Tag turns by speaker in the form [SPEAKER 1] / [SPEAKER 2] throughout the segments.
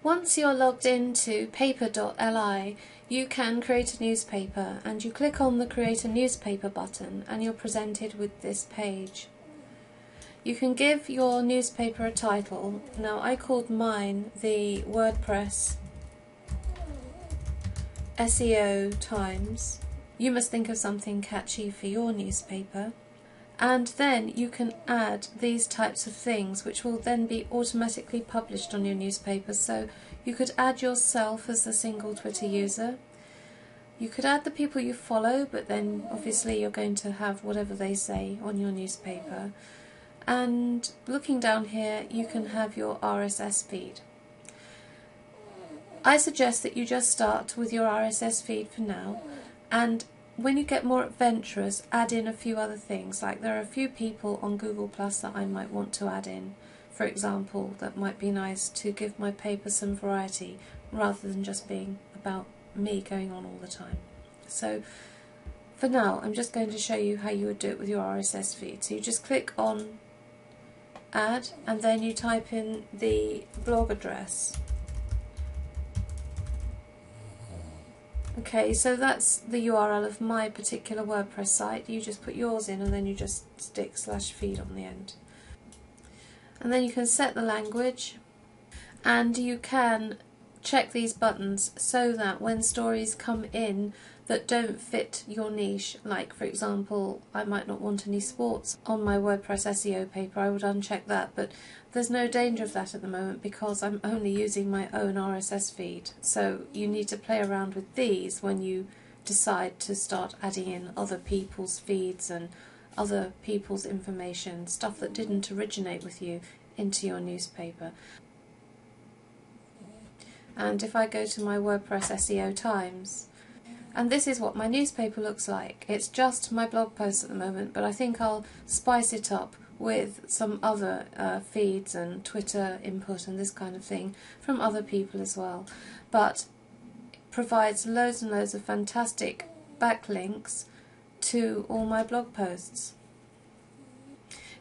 [SPEAKER 1] Once you're logged into Paper.Li, you can create a newspaper, and you click on the Create a Newspaper button and you're presented with this page. You can give your newspaper a title. Now I called mine the WordPress SEO Times. You must think of something catchy for your newspaper. And then you can add these types of things which will then be automatically published on your newspaper. So you could add yourself as a single Twitter user. You could add the people you follow, but then obviously you're going to have whatever they say on your newspaper. And looking down here, you can have your RSS feed. I suggest that you just start with your RSS feed for now, and when you get more adventurous, add in a few other things. Like there are a few people on Google Plus that I might want to add in. For example, that might be nice to give my paper some variety rather than just being about me going on all the time. So for now, I'm just going to show you how you would do it with your RSS feed. So you just click on Add, and then you type in the blog address. Okay, so that's the URL of my particular WordPress site. You just put yours in and then you just stick /feed on the end. And then you can set the language, and you can check these buttons so that when stories come in that don't fit your niche, like for example I might not want any sports on my WordPress SEO paper, I would uncheck that, but there's no danger of that at the moment because I'm only using my own RSS feed. So you need to play around with these when you decide to start adding in other people's feeds and other people's information, stuff that didn't originate with you, into your newspaper. And if I go to my WordPress SEO Times, and this is what my newspaper looks like. It's just my blog posts at the moment, but I think I'll spice it up with some other feeds and Twitter input and this kind of thing from other people as well. But it provides loads and loads of fantastic backlinks to all my blog posts.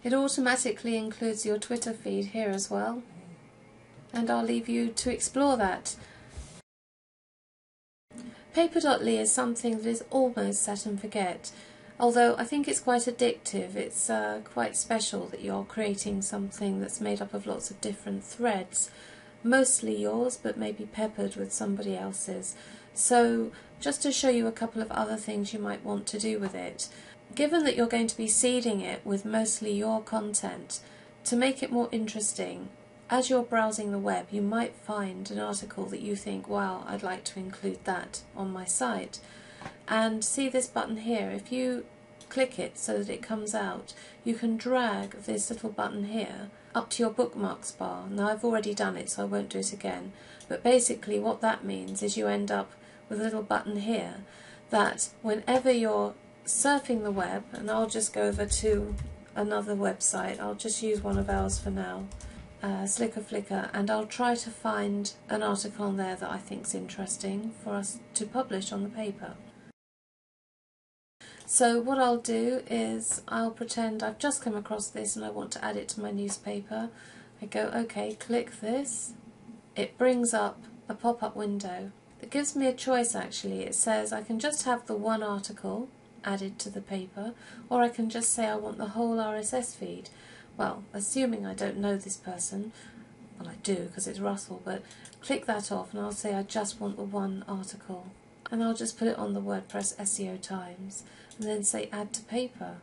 [SPEAKER 1] It automatically includes your Twitter feed here as well, and I'll leave you to explore that. Paper.Li is something that is almost set and forget, although I think it's quite addictive. It's quite special that you're creating something that's made up of lots of different threads, mostly yours but maybe peppered with somebody else's. So just to show you a couple of other things you might want to do with it, given that you're going to be seeding it with mostly your content, to make it more interesting, as you're browsing the web, you might find an article that you think, wow, I'd like to include that on my site. And see this button here, if you click it so that it comes out, you can drag this little button here up to your bookmarks bar. Now I've already done it, so I won't do it again. But basically what that means is you end up with a little button here that whenever you're surfing the web, and I'll just go over to another website, I'll just use one of ours for now, Slicker Flicker, and I'll try to find an article on there that I think's interesting for us to publish on the paper. So what I'll do is I'll pretend I've just come across this and I want to add it to my newspaper. I go OK, click this. It brings up a pop-up window. It gives me a choice actually. It says I can just have the one article added to the paper, or I can just say I want the whole RSS feed. Well, assuming I don't know this person, well I do because it's Russell, but click that off and I'll say I just want the one article. And I'll just put it on the WordPress SEO Times and then say add to paper.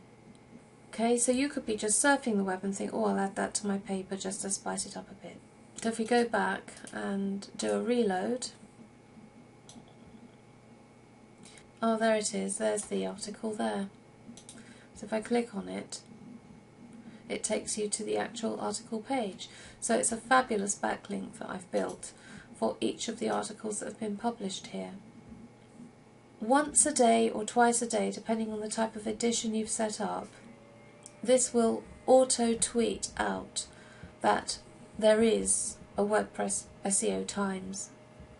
[SPEAKER 1] Okay, so you could be just surfing the web and think, oh, I'll add that to my paper just to spice it up a bit. So if we go back and do a reload, oh, there it is, there's the article there. So if I click on it, it takes you to the actual article page. So it's a fabulous backlink that I've built for each of the articles that have been published here. Once a day or twice a day, depending on the type of edition you've set up, this will auto-tweet out that there is a WordPress SEO Times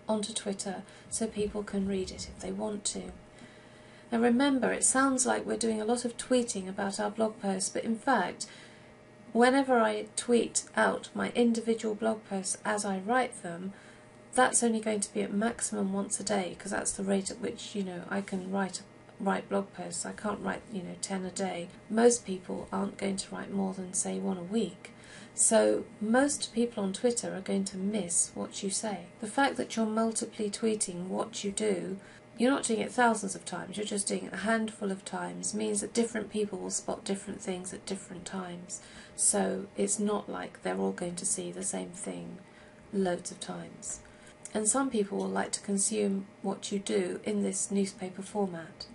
[SPEAKER 1] onto Twitter so people can read it if they want to. Now remember, it sounds like we're doing a lot of tweeting about our blog posts, but in fact, whenever I tweet out my individual blog posts as I write them, that's only going to be at maximum once a day, because that's the rate at which, I can write blog posts. I can't write, 10 a day. Most people aren't going to write more than, say, one a week. So most people on Twitter are going to miss what you say. The fact that you're multiply tweeting what you do, you're not doing it thousands of times, you're just doing it a handful of times, means that different people will spot different things at different times. So it's not like they're all going to see the same thing loads of times. And some people will like to consume what you do in this newspaper format.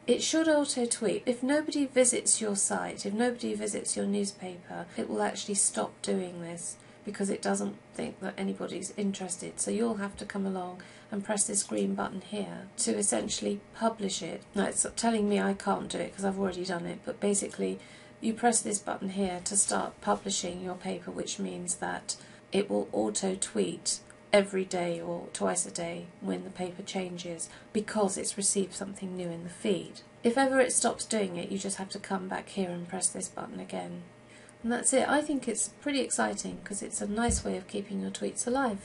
[SPEAKER 1] It should auto-tweet. If nobody visits your site, if nobody visits your newspaper, it will actually stop doing this because it doesn't think that anybody's interested. So you'll have to come along and press this green button here to essentially publish it. Now it's telling me I can't do it because I've already done it, but basically you press this button here to start publishing your paper, which means that it will auto-tweet every day or twice a day when the paper changes, because it's received something new in the feed. If ever it stops doing it, you just have to come back here and press this button again. And that's it. I think it's pretty exciting because it's a nice way of keeping your tweets alive.